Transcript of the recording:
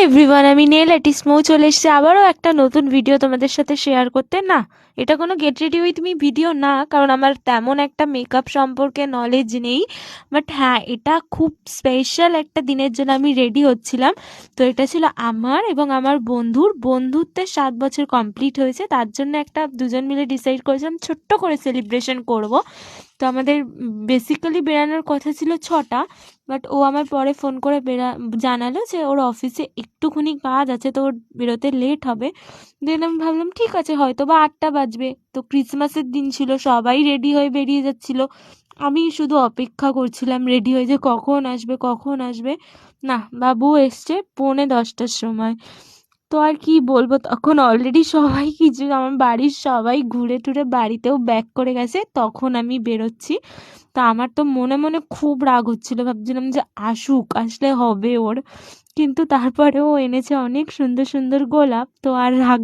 Everyone, আমি nail artist মৌ চলে এসেছি আবারও একটা নতুন ভিডিও তোমাদের সাথে শেয়ার করতে। না, এটা কোনো get ready with me video না, কারণ আমার তেমন একটা মেকআপ সম্পর্কে নলেজ নেই। বাট হ্যাঁ, এটা খুব স্পেশাল একটা দিনের জন্য আমি রেডি হচ্ছিলাম। তো এটা ছিল আমার এবং আমার বন্ধুত্বের 7 বছর কমপ্লিট হয়েছে, তার জন্য একটা দুজন মিলে ডিসাইড করেছিলাম ছোট্ট করে সেলিব্রেশন করব। তো আমাদের বেসিক্যালি বেরানোর কথা ছিল 6টা, বাট ও আমার পরে ফোন করে জানালো যে ওর অফিসে একটুখানি কাজ আছে, তো ওর বেরোতে লেট হবে। দেন আমি ভাবলাম ঠিক আছে, হয়তো বা 8টা বাজবে। তো ক্রিসমাসের দিন ছিল, সবাই রেডি হয়ে বেরিয়ে যাচ্ছিল, আমি শুধু অপেক্ষা করছিলাম রেডি হয়ে যে কখন আসবে কখন আসবে। না, বাবু এসছে 9:45টার সময়। তো আর কি বলবো, তখন অলরেডি সবাই কিছু আমার বাড়ির সবাই ঘুরে টুরে বাড়িতেও ব্যাক করে গেছে, তখন আমি বেরোচ্ছি। তো আমার তো মনে মনে খুব রাগ হচ্ছিল, ভাবছিলাম যে আসুক, আসলে হবে ওর। কিন্তু তারপরেও ও এনেছে অনেক সুন্দর সুন্দর গোলাপ, তো আর রাগ